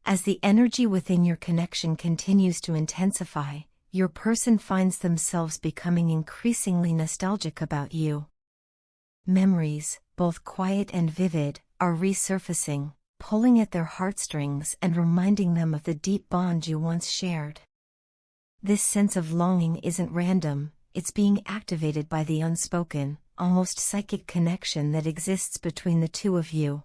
As the energy within your connection continues to intensify, your person finds themselves becoming increasingly nostalgic about you. Memories, both quiet and vivid, are resurfacing, pulling at their heartstrings and reminding them of the deep bond you once shared. This sense of longing isn't random, it's being activated by the unspoken, almost psychic connection that exists between the two of you.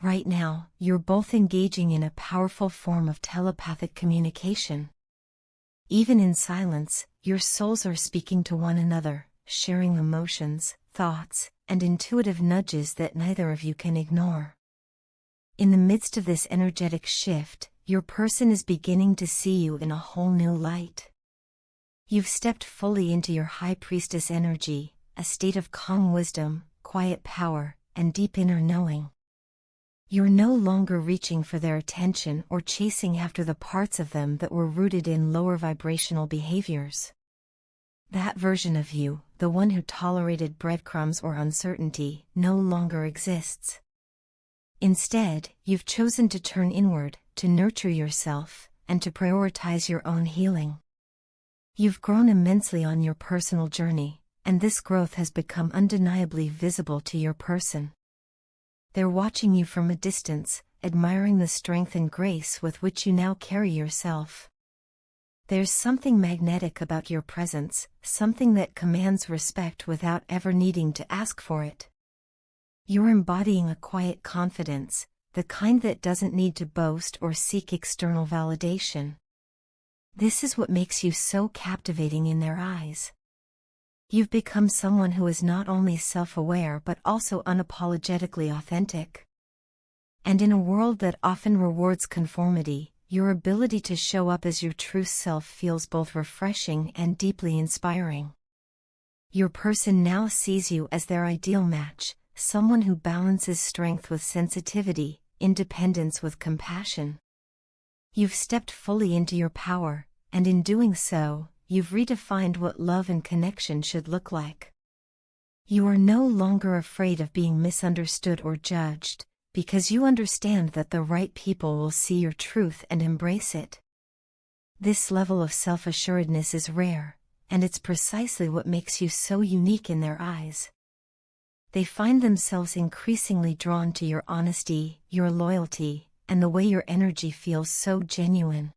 Right now, you're both engaging in a powerful form of telepathic communication. Even in silence, your souls are speaking to one another, sharing emotions, thoughts, and intuitive nudges that neither of you can ignore. In the midst of this energetic shift, your person is beginning to see you in a whole new light. You've stepped fully into your high priestess energy, a state of calm wisdom, quiet power, and deep inner knowing. You're no longer reaching for their attention or chasing after the parts of them that were rooted in lower vibrational behaviors. That version of you, the one who tolerated breadcrumbs or uncertainty, no longer exists. Instead, you've chosen to turn inward, to nurture yourself, and to prioritize your own healing. You've grown immensely on your personal journey, and this growth has become undeniably visible to your person. They're watching you from a distance, admiring the strength and grace with which you now carry yourself. There's something magnetic about your presence, something that commands respect without ever needing to ask for it. You're embodying a quiet confidence, the kind that doesn't need to boast or seek external validation. This is what makes you so captivating in their eyes. You've become someone who is not only self-aware but also unapologetically authentic. And in a world that often rewards conformity, your ability to show up as your true self feels both refreshing and deeply inspiring. Your person now sees you as their ideal match, someone who balances strength with sensitivity, independence with compassion. You've stepped fully into your power, and in doing so, you've redefined what love and connection should look like. You are no longer afraid of being misunderstood or judged, because you understand that the right people will see your truth and embrace it. This level of self-assuredness is rare, and it's precisely what makes you so unique in their eyes. They find themselves increasingly drawn to your honesty, your loyalty, and the way your energy feels so genuine.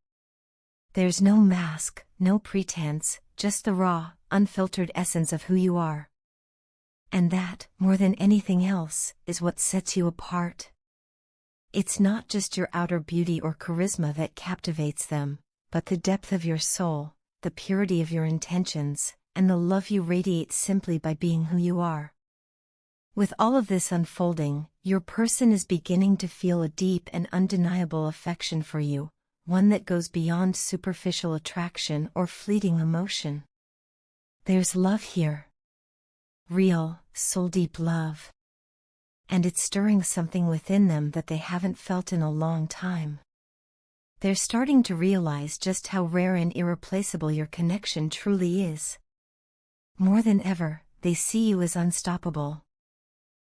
There's no mask, no pretense, just the raw, unfiltered essence of who you are. And that, more than anything else, is what sets you apart. It's not just your outer beauty or charisma that captivates them, but the depth of your soul, the purity of your intentions, and the love you radiate simply by being who you are. With all of this unfolding, your person is beginning to feel a deep and undeniable affection for you, one that goes beyond superficial attraction or fleeting emotion. There's love here. Real, soul-deep love. And it's stirring something within them that they haven't felt in a long time. They're starting to realize just how rare and irreplaceable your connection truly is. More than ever, they see you as unstoppable.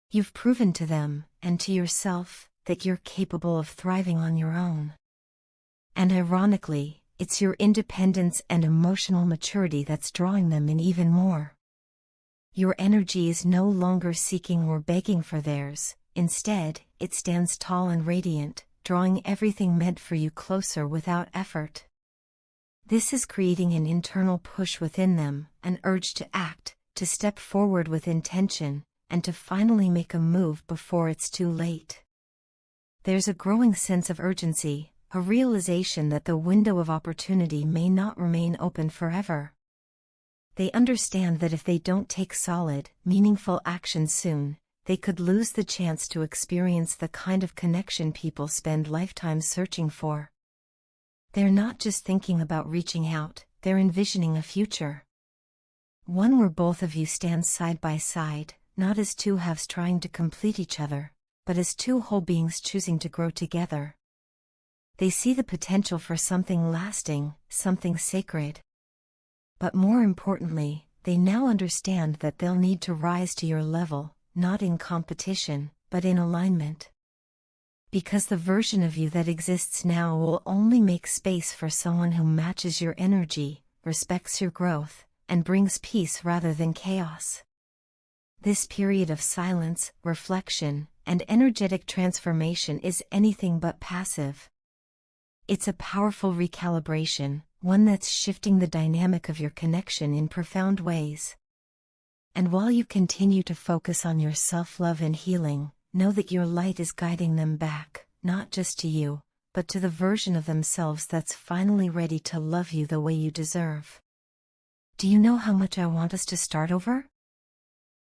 You've proven to them, and to yourself, that you're capable of thriving on your own. And ironically, it's your independence and emotional maturity that's drawing them in even more. Your energy is no longer seeking or begging for theirs, instead, it stands tall and radiant, drawing everything meant for you closer without effort. This is creating an internal push within them, an urge to act, to step forward with intention, and to finally make a move before it's too late. There's a growing sense of urgency, a realization that the window of opportunity may not remain open forever. They understand that if they don't take solid, meaningful action soon, they could lose the chance to experience the kind of connection people spend lifetimes searching for. They're not just thinking about reaching out, they're envisioning a future. One where both of you stand side by side, not as two halves trying to complete each other, but as two whole beings choosing to grow together. They see the potential for something lasting, something sacred. But more importantly, they now understand that they'll need to rise to your level, not in competition, but in alignment. Because the version of you that exists now will only make space for someone who matches your energy, respects your growth, and brings peace rather than chaos. This period of silence, reflection, and energetic transformation is anything but passive. It's a powerful recalibration, one that's shifting the dynamic of your connection in profound ways. And while you continue to focus on your self-love and healing, know that your light is guiding them back, not just to you, but to the version of themselves that's finally ready to love you the way you deserve. Do you know how much I want us to start over?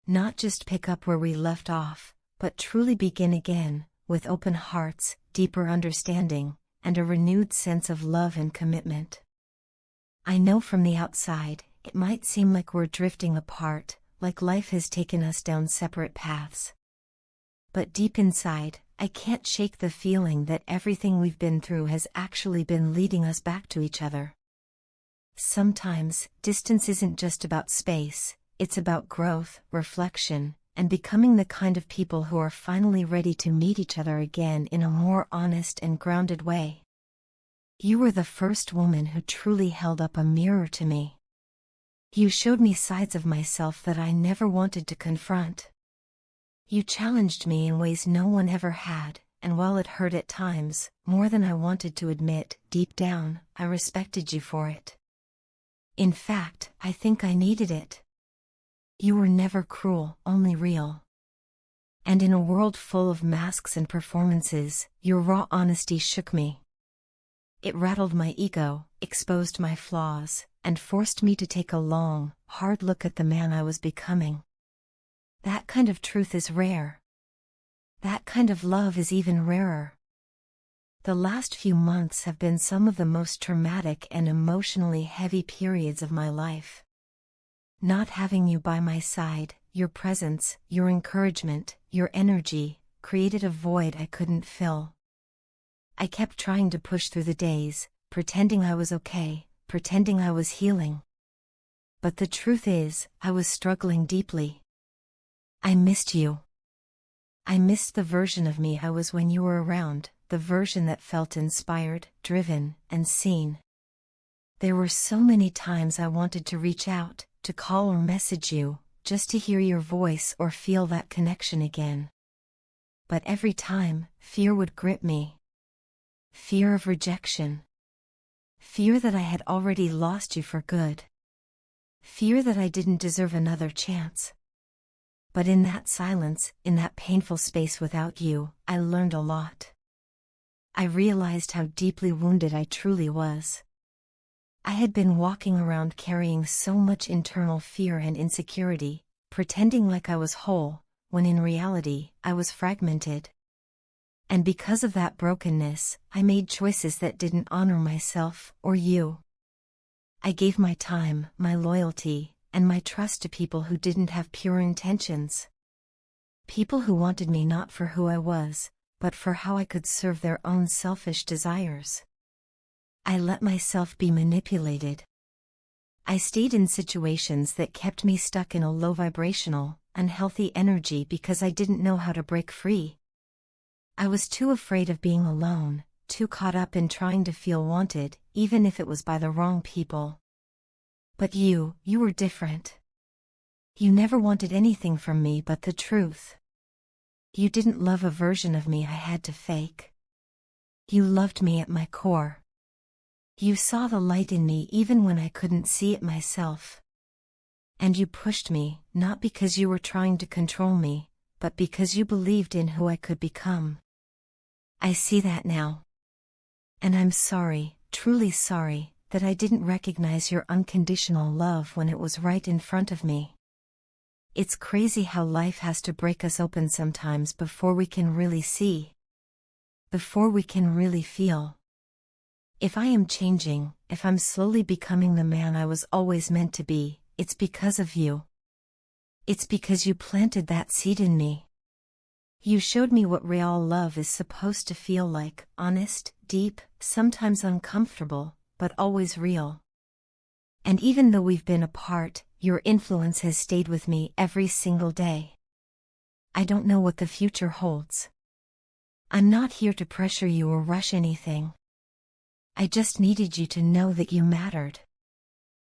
Not just pick up where we left off, but truly begin again, with open hearts, deeper understanding, and a renewed sense of love and commitment. I know from the outside, it might seem like we're drifting apart, like life has taken us down separate paths. But deep inside, I can't shake the feeling that everything we've been through has actually been leading us back to each other. Sometimes, distance isn't just about space, it's about growth, reflection, and becoming the kind of people who are finally ready to meet each other again in a more honest and grounded way. You were the first woman who truly held up a mirror to me. You showed me sides of myself that I never wanted to confront. You challenged me in ways no one ever had, and while it hurt at times, more than I wanted to admit, deep down, I respected you for it. In fact, I think I needed it. You were never cruel, only real. And in a world full of masks and performances, your raw honesty shook me. It rattled my ego, exposed my flaws, and forced me to take a long, hard look at the man I was becoming. That kind of truth is rare. That kind of love is even rarer. The last few months have been some of the most traumatic and emotionally heavy periods of my life. Not having you by my side, your presence, your encouragement, your energy, created a void I couldn't fill. I kept trying to push through the days, pretending I was okay, pretending I was healing. But the truth is, I was struggling deeply. I missed you. I missed the version of me I was when you were around, the version that felt inspired, driven, and seen. There were so many times I wanted to reach out, to call or message you, just to hear your voice or feel that connection again. But every time, fear would grip me. Fear of rejection. Fear that I had already lost you for good. Fear that I didn't deserve another chance. But in that silence, in that painful space without you, I learned a lot. I realized how deeply wounded I truly was. I had been walking around carrying so much internal fear and insecurity, pretending like I was whole, when in reality, I was fragmented. And because of that brokenness, I made choices that didn't honor myself or you. I gave my time, my loyalty, and my trust to people who didn't have pure intentions. People who wanted me not for who I was, but for how I could serve their own selfish desires. I let myself be manipulated. I stayed in situations that kept me stuck in a low vibrational, unhealthy energy because I didn't know how to break free. I was too afraid of being alone, too caught up in trying to feel wanted, even if it was by the wrong people. But you were different. You never wanted anything from me but the truth. You didn't love a version of me I had to fake. You loved me at my core. You saw the light in me even when I couldn't see it myself. And you pushed me, not because you were trying to control me, but because you believed in who I could become. I see that now. And I'm sorry, truly sorry, that I didn't recognize your unconditional love when it was right in front of me. It's crazy how life has to break us open sometimes before we can really see. Before we can really feel. If I am changing, if I'm slowly becoming the man I was always meant to be, it's because of you. It's because you planted that seed in me. You showed me what real love is supposed to feel like, honest, deep, sometimes uncomfortable, but always real. And even though we've been apart, your influence has stayed with me every single day. I don't know what the future holds. I'm not here to pressure you or rush anything. I just needed you to know that you mattered.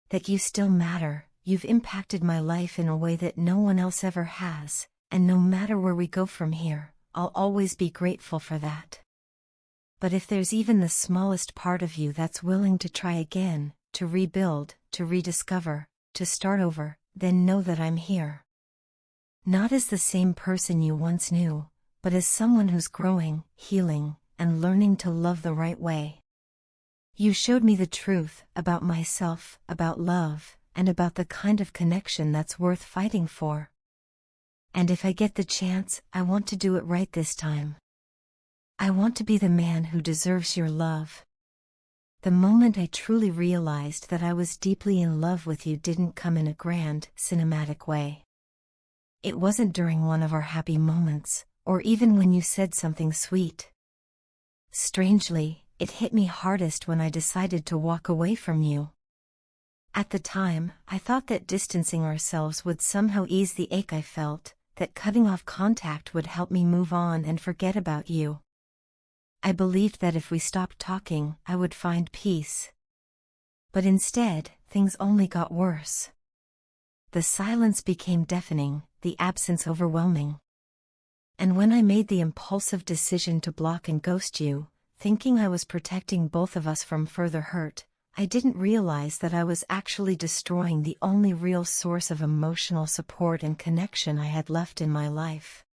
That you still matter. You've impacted my life in a way that no one else ever has, and no matter where we go from here, I'll always be grateful for that. But if there's even the smallest part of you that's willing to try again, to rebuild, to rediscover, to start over, then know that I'm here. Not as the same person you once knew, but as someone who's growing, healing, and learning to love the right way. You showed me the truth about myself, about love, and about the kind of connection that's worth fighting for. And if I get the chance, I want to do it right this time. I want to be the man who deserves your love. The moment I truly realized that I was deeply in love with you didn't come in a grand, cinematic way. It wasn't during one of our happy moments, or even when you said something sweet. Strangely, it hit me hardest when I decided to walk away from you. At the time, I thought that distancing ourselves would somehow ease the ache I felt, that cutting off contact would help me move on and forget about you. I believed that if we stopped talking, I would find peace. But instead, things only got worse. The silence became deafening, the absence overwhelming. And when I made the impulsive decision to block and ghost you, thinking I was protecting both of us from further hurt, I didn't realize that I was actually destroying the only real source of emotional support and connection I had left in my life.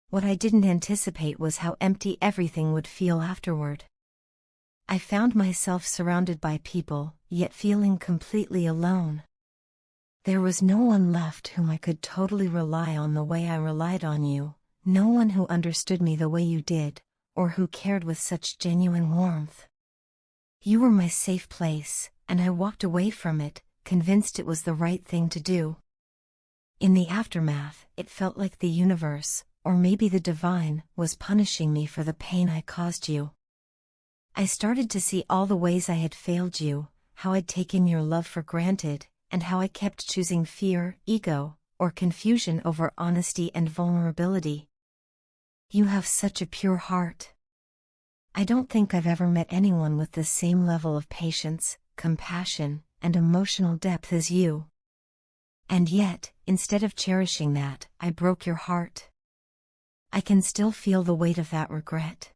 What I didn't anticipate was how empty everything would feel afterward. I found myself surrounded by people, yet feeling completely alone. There was no one left whom I could totally rely on the way I relied on you, no one who understood me the way you did, or who cared with such genuine warmth. You were my safe place, and I walked away from it, convinced it was the right thing to do. In the aftermath, it felt like the universe, or maybe the divine, was punishing me for the pain I caused you. I started to see all the ways I had failed you, how I'd taken your love for granted, and how I kept choosing fear, ego, or confusion over honesty and vulnerability. You have such a pure heart. I don't think I've ever met anyone with the same level of patience, compassion, and emotional depth as you. And yet, instead of cherishing that, I broke your heart. I can still feel the weight of that regret.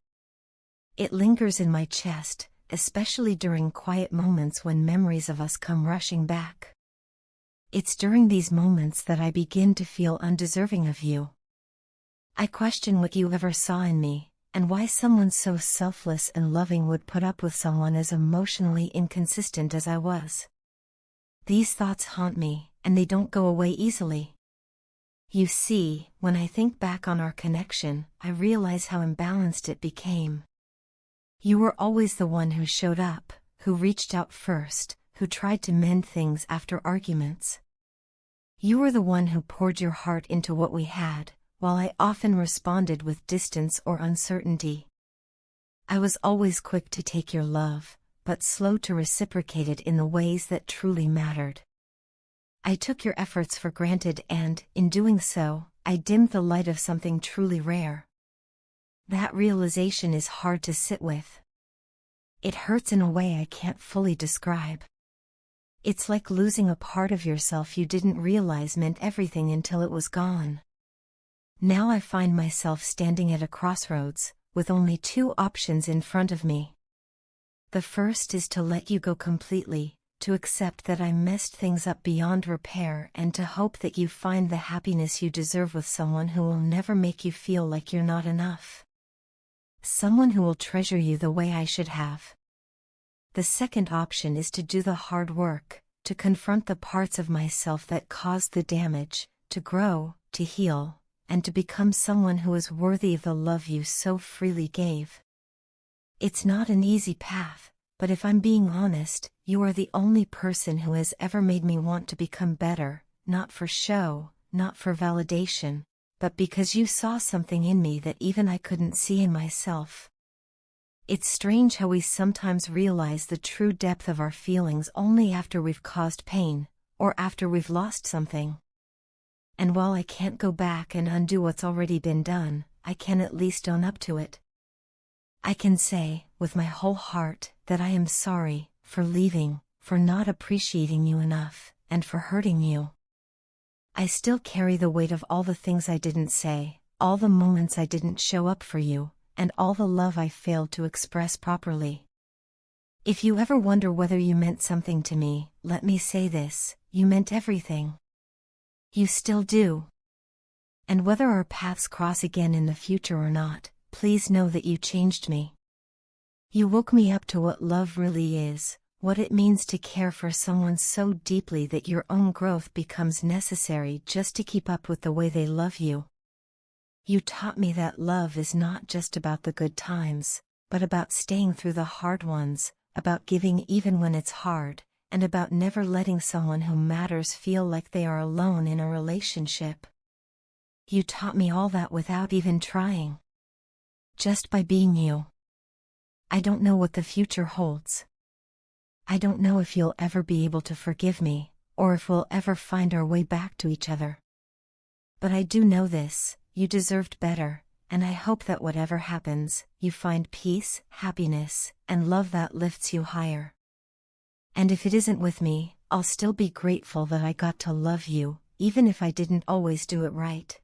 It lingers in my chest, especially during quiet moments when memories of us come rushing back. It's during these moments that I begin to feel undeserving of you. I question what you ever saw in me, and why someone so selfless and loving would put up with someone as emotionally inconsistent as I was. These thoughts haunt me, and they don't go away easily. You see, when I think back on our connection, I realize how imbalanced it became. You were always the one who showed up, who reached out first, who tried to mend things after arguments. You were the one who poured your heart into what we had, while I often responded with distance or uncertainty. I was always quick to take your love, but slow to reciprocate it in the ways that truly mattered. I took your efforts for granted and, in doing so, I dimmed the light of something truly rare. That realization is hard to sit with. It hurts in a way I can't fully describe. It's like losing a part of yourself you didn't realize meant everything until it was gone. Now I find myself standing at a crossroads, with only two options in front of me. The first is to let you go completely, to accept that I messed things up beyond repair and to hope that you find the happiness you deserve with someone who will never make you feel like you're not enough. Someone who will treasure you the way I should have. The second option is to do the hard work, to confront the parts of myself that caused the damage, to grow, to heal, and to become someone who is worthy of the love you so freely gave. It's not an easy path, but if I'm being honest, you are the only person who has ever made me want to become better, not for show, not for validation, but because you saw something in me that even I couldn't see in myself. It's strange how we sometimes realize the true depth of our feelings only after we've caused pain, or after we've lost something. And while I can't go back and undo what's already been done, I can at least own up to it. I can say, with my whole heart, that I am sorry for leaving, for not appreciating you enough, and for hurting you. I still carry the weight of all the things I didn't say, all the moments I didn't show up for you, and all the love I failed to express properly. If you ever wonder whether you meant something to me, let me say this: you meant everything. You still do. And whether our paths cross again in the future or not, please know that you changed me. You woke me up to what love really is, what it means to care for someone so deeply that your own growth becomes necessary just to keep up with the way they love you. You taught me that love is not just about the good times, but about staying through the hard ones, about giving even when it's hard, and about never letting someone who matters feel like they are alone in a relationship. You taught me all that without even trying. Just by being you. I don't know what the future holds. I don't know if you'll ever be able to forgive me, or if we'll ever find our way back to each other. But I do know this: you deserved better, and I hope that whatever happens, you find peace, happiness, and love that lifts you higher. And if it isn't with me, I'll still be grateful that I got to love you, even if I didn't always do it right.